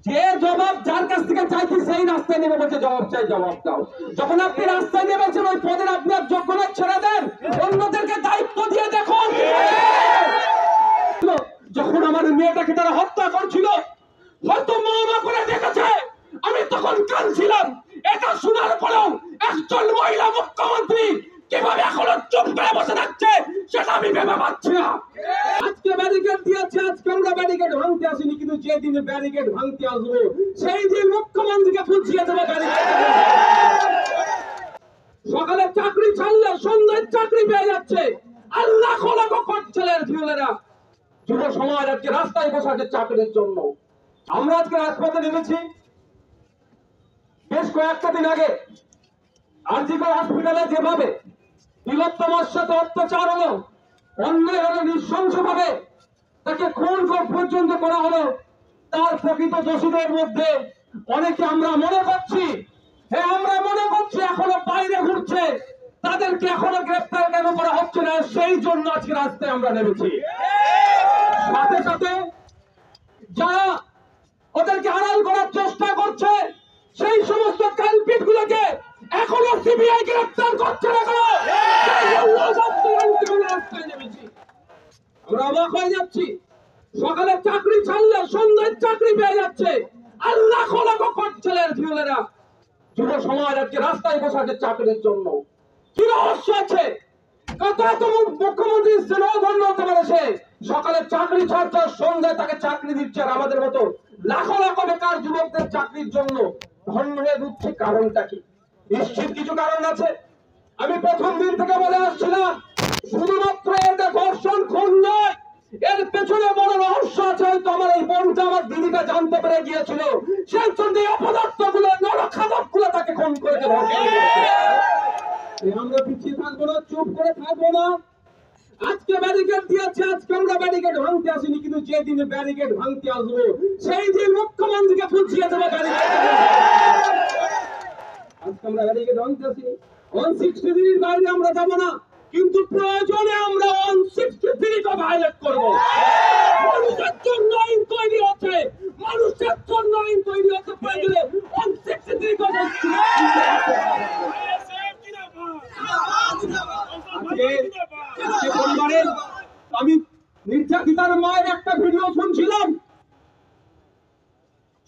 যে জবাব যার কাছ থেকে চাইছি সেই রাস্তায় নেমে বলছে জবাব চাই, জবাব দাও। যখন আপনি রাস্তায় নেমেছেন ওই পদের আপনি আর যোগ্যতা ছেড়ে দেন, অন্যদেরকে দায়িত্ব দিয়ে দেখুন। যখন আমার মেয়েটাকে তারা হত্যা করছিল, হয়তো মা করে দেখেছে, আমি তখন কাঁদছিলাম। এটা শোনার পরেও একজন মহিলা মুখ্যমন্ত্রী কিভাবে এখনো চুপ করে বসে থাকছে সেটা আমি ভেবে পাচ্ছি না। আজকে ব্যারিকেড দিয়েছে, আজকে আমরা ব্যারিকেড ভাঙতে আসিনি, কিন্তু যে দিনে ব্যারিকেড ভাঙতে আসবো সেই দিন মুখ্যমন্ত্রীকে বুঝিয়ে দেবো ব্যারিকেড। সকালে চাকরি ছাড়লে সন্ধ্যায় চাকরি পেয়ে যাচ্ছে, আর লাখো লাখো ছেলের ছেলেরা যুব সমাজ আজকে রাস্তায় বসে আছে চাকরির জন্য। আমরা আজকে রাজপথে নেমেছি। বেশ কয়েকটা দিন আগে আরজিকর হসপিটালে যেভাবে তিলোত্তমার সাথে অত্যাচার হলো, অন্যায় হলো, নৃশংস ভাবে তাকে খুন পর্যন্ত করা হলো, তার প্রকৃত দোষীদের মধ্যে অনেকে আমরা মনে করছি, হ্যাঁ আমরা মনে করছি এখনো বাইরে ঘুরছে, তাদেরকে এখনো গ্রেফতার কেন করা হচ্ছে না, সেই জন্য আজকে রাস্তায় আমরা নেমেছি। সাথে সাথে যারা ওদেরকে আড়াল করার চেষ্টা করছে সেই সমস্ত কালপিট গুলোকে এখনো সিবিআই গ্রেফতার করছে না কেন, আমরা অবাক হয়ে যাচ্ছি। সকালে চাকরি ছাড়লে সন্ধ্যায় চাকরি পেয়ে যাচ্ছে, আর লাখো লাখো ছেলের ছেলেরা যুব সমাজ আজকে রাস্তায় বসে আছে চাকরির জন্য। কি রহস্য আছে? কত মুখ্যমন্ত্রী ধন্য হতে পারে সে, সকালে চাকরি ছাড়ছে সন্ধ্যায় তাকে চাকরি দিচ্ছে, আর আমাদের মতো লাখো লাখো বেকার যুবকদের চাকরির জন্য ধন্য হয়ে উঠছে। কারণটা কি? নিশ্চিত কিছু কারণ আছে। আমি প্রথম দিন থেকে বলে আসছিলাম, শুধুমাত্র এটা ধর্ষণ খুন নয়, এর পেছনে বড় রহস্য আছে। হয়তো আমার এই বোনটা আমার দিদিটা জানতে পেরে গিয়েছিল, সেই জন্য অপদার্থ গুলো নরখাদক গুলো তাকে খুন করেছে। আমরা পিছিয়ে থাকবো না, চুপ করে থাকবো না। আজকে ব্যারিকেড দিয়েছে, আজকে আমরা ব্যারিকেড ভাঙতে আসিনি, কিন্তু যে দিনে ব্যারিকেড ভাঙতে আসবো সেই দিন মুখ্যমন্ত্রীকে বুঝিয়ে দেবো ব্যারিকেড। আজকে আমরা ব্যারিকেড ভাঙতে আসিনি, 163 বাইরে আমরা যাবো না, কিন্তু প্রয়োজনে আমরা 163 কে ভায়োলেট করবো। মানুষের জন্য আইন তৈরি হচ্ছে, মানুষের জন্য আইন তৈরি হচ্ছে, প্রয়োজনে 163 কে পরিবারে। আমি নির্যাতিতার মায়ের একটা ভিডিও শুনছিলাম,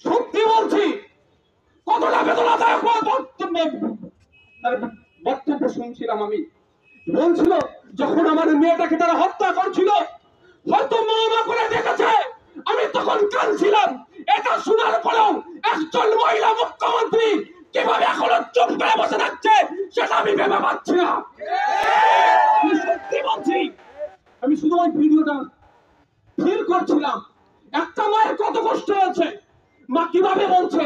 সত্যি বলছি কতটা বেদনাদায়ক বক্তব্য শুনছিলাম। আমি বলছিল যখন আমার মেয়েটাকে তারা হত্যা করছিল, হয়তো মা করে দেখেছে, আমি তখন কাঁদছিলাম। এটা শোনার পরেও একজন মহিলা মুখ্যমন্ত্রী কিভাবে এখনো চুপ করে বসে থাকছে সেটা আমি ভেবে পাচ্ছি না। সত্যি বলছি, আমি শুধু ওই ভিডিওটা ফিল করছিলাম, একটা মায়ের কত কষ্ট হচ্ছে। মা কিভাবে বলছে,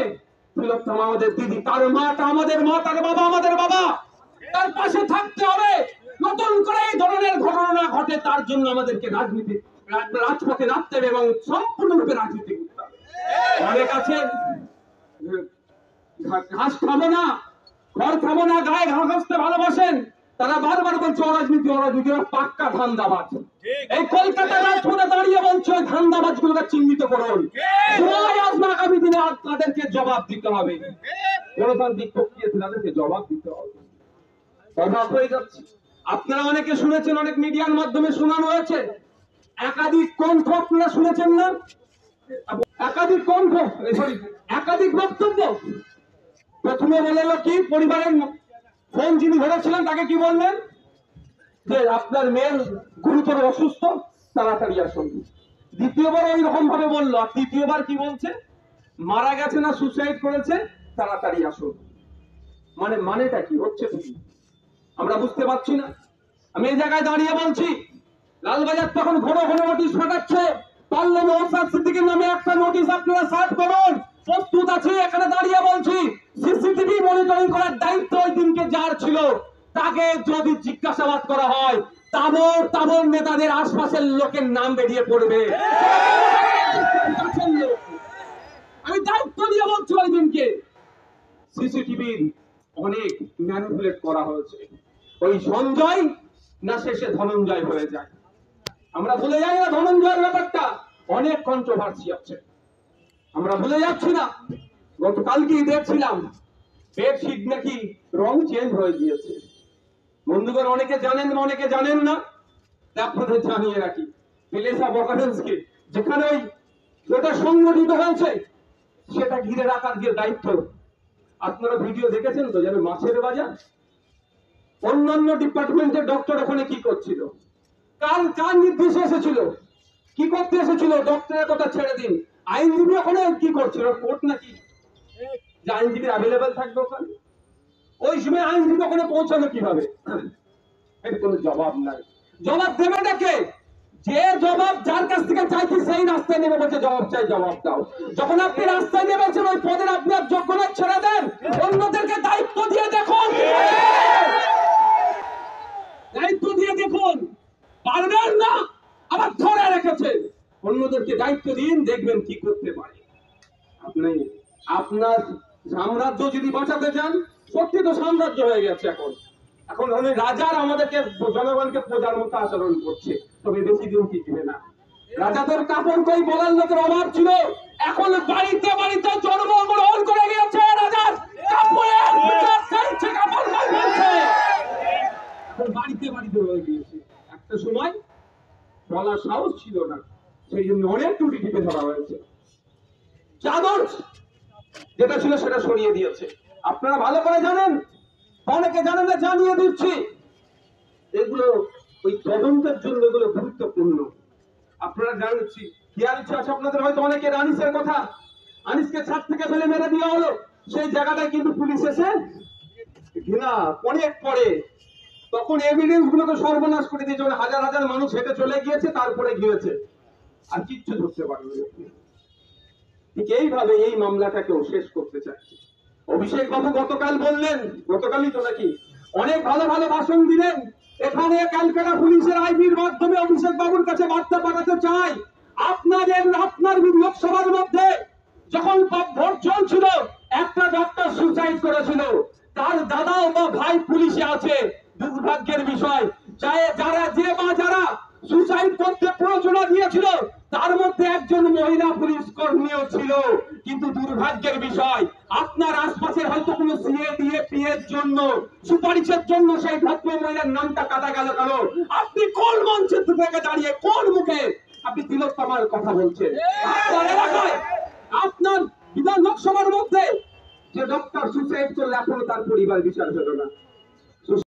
তিলোত্তমা আমাদের দিদি, তার মাটা আমাদের মা, তার বাবা আমাদের বাবা, তার পাশে থাকতে হবে। নতুন করে এই ধরনের ঘটনা ঘটে তার জন্য আমাদেরকে রাজপথে নামতে হবে এবং সম্পূর্ণরূপে রাজনীতি করতে হবে। অনেক আছে ঘাস খাবো না, ঘর খাবো না, গায়ে ঘা ঘাসতে ভালোবাসেন, তারা বারবার বলছে অরাজনীতি, অরাজনীতি, পাক্কা ধান্দাবাজ। এই কলকাতা রাজপথে দাঁড়িয়ে বলছে ওই ধান্দাবাজ গুলোকে চিহ্নিত করুন। আসবে আগামী দিনে তাদেরকে জবাব দিতে হবে, গণতান্ত্রিক প্রক্রিয়া তাদেরকে জবাব দিতে হবে। অবাক হয়ে যাচ্ছে। আপনারা অনেকে শুনেছেন, অনেক মিডিয়ার মাধ্যমে শোনানো হয়েছে, একাধিক কণ্ঠ আপনারা শুনেছেন না? একাধিক কণ্ঠ, একাধিক বক্তব্য। প্রথমে বলল কি, পরিবারের ফোন যিনি ধরেছিলেন তাকে কি বললেন, যে আপনার মেয়ের গুরুতর অসুস্থ, তাড়াতাড়ি আসুন। দ্বিতীয়বার ওই রকম ভাবে বললো, আর তৃতীয়বার কি বলছে, মারা গেছে না সুসাইড করেছে, তাড়াতাড়ি আসুন। মানেটা কি হচ্ছে আমরা বুঝতে পারছি না। আমি এই জায়গায় দাঁড়িয়ে বলছি, লালবাজার তখন ঘন ঘন নোটিশ পাঠাচ্ছে, পারলে নওশাদ সিদ্দিকীর নামে একটা নোটিশ আপনারা সার্ভ করুন, প্রস্তুত আছে। এখানে দাঁড়িয়ে বলছি, সিসিটিভি মনিটরিং করার দায়িত্ব ওই দিনকে যার ছিল, তাকে যদি জিজ্ঞাসাবাদ করা হয়, তাবর নেতাদের আশপাশের লোকের নাম বেরিয়ে পড়বে। আমি দায়িত্ব দিয়ে বলছি, ওই দিনকে সিসিটিভির অনেক ম্যানিপুলেট করা হয়েছে। ওই সঞ্জয় না শেষে ধনঞ্জয় হয়ে যায়। আমরা ভুলে যাই না ধনঞ্জয়ের ব্যাপারটা, অনেক কন্ট্রোভার্সি আছে। আমরা ভুলে যাচ্ছি না। গতকালকেই দেখছিলাম বেডশিট নাকি রং চেঞ্জ হয়ে গিয়েছে। বন্ধুগণ, অনেকে জানেন অনেকে জানেন না, আপনাদের জানিয়ে রাখি, প্লেস অফ অকারেন্সকে যেখানে ওই যেটা সংগঠিত হয়েছে সেটা ঘিরে রাখার যে দায়িত্ব, আপনারা ভিডিও দেখেছেন তো, যেন মাছের বাজার। অন্যান্য ডিপার্টমেন্টের ডক্টর ওখানে কি করছিল, কার নির্দেশে এসেছিল, কি করতে এসেছিল? ডক্টরের কথা ছেড়ে দিন, আইনজীবী ওখানে কি করছিল? কোর্ট নাকি যে আইনজীবী অ্যাভেলেবেল থাকবে ওখানে? ওই সময় আইনজীবী ওখানে পৌঁছানো কিভাবে? এর কোনো জবাব নাই। জবাব দেবে নাকি? যে জবাব যার কাছ থেকে চাইছি সেই রাস্তায় নেমে বলছে জবাব চাই, জবাব দাও। যখন আপনি রাস্তায় নেমেছেন ওই পদের আপনার যোগ্যতা ছেড়ে দেন, অন্যদেরকে দায়িত্ব দিয়ে দেখুন, দায়িত্ব দিয়ে দেখুন। পারবেন না, আবার ধরে রেখেছেন। অন্যদেরকে দায়িত্ব দিন, দেখবেন কি করতে পারে। আপনি আপনার সাম্রাজ্য যদি বাঁচাতে চান, সত্যি তো সাম্রাজ্য হয়ে গেছে এখন। এখন রাজার আমাদেরকে জনগণকে প্রজার মতো আচরণ করছে, তবে বেশি দিন টিকবে না। রাজাদের কাপড় কই বলার লোকের অভাব ছিল, এখন বাড়িতে বাড়িতে জন্মগ্রহণ করে গিয়েছে রাজার কাপড়ের বিচার চাইছে, কাপড় কই বলছে, এখন বাড়িতে বাড়িতে হয়ে গিয়েছে। একটা সময় বলার সাহস ছিল না, সেই জন্য অনেক ত্রুটি টিপে ধরা হয়েছে। চাদর যেটা ছিল সেটা সরিয়ে দিয়েছে। আপনারা ভালো করে জানেন, অনেকে জানেন না, জানিয়ে দিচ্ছি। এগুলো ওই তদন্তের জন্য এগুলো গুরুত্বপূর্ণ। আপনারা জানছি, খেয়াল আছে আপনাদের হয়তো অনেকের আনিসের কথা, আনিসকে ছাদ থেকে ফেলে মেরে দেওয়া হলো, সেই জায়গাটায় কিন্তু পুলিশ এসে ঘৃণা অনেক পরে তখন এভিডেন্স গুলোকে সর্বনাশ করে দিয়েছে। হাজার হাজার মানুষ হেঁটে চলে গিয়েছে, তারপরে গিয়েছে, আর কিচ্ছু ধরতে পারেনি। ঠিক এইভাবে এই মামলাটাকেও শেষ করতে চাইছে। অভিষেক বাবু গতকাল বললেন, গতকালই তো নাকি, অনেক ভালো ভালো ভাষণ দিলেন। এখানে ক্যালকাটা পুলিশের আইবির মাধ্যমে অভিষেক বাবুর কাছে বার্তা পাঠাতে চাই, আপনার লোকসভার মধ্যে যখন ভোট চলছিল, একটা ডক্টর সুসাইড করেছিল, তার দাদাও বা ভাই পুলিশে আছে। দুর্ভাগ্যের বিষয়, যারা সুসাইড করতে প্ররোচনা দিয়েছিল তার মধ্যে একজন মহিলা পুলিশ কর্মীও ছিল। কিন্তু দুর্ভাগ্যের বিষয়, আপনার আশপাশের হয়তো কোনো সিএডিএপি এর জন্য সুপারিশের জন্য সেই ভদ্র মহিলার নামটা কাটা গেল কেন? আপনি কোন মঞ্চে থেকে দাঁড়িয়ে, কোন মুখে আপনি তিলোত্তমার কথা বলছেন? আপনার এলাকায়, আপনার বিধান লোকসভার মধ্যে যে ডক্টর সুসাইড করলে এখনো তার পরিবার বিচার হলো না।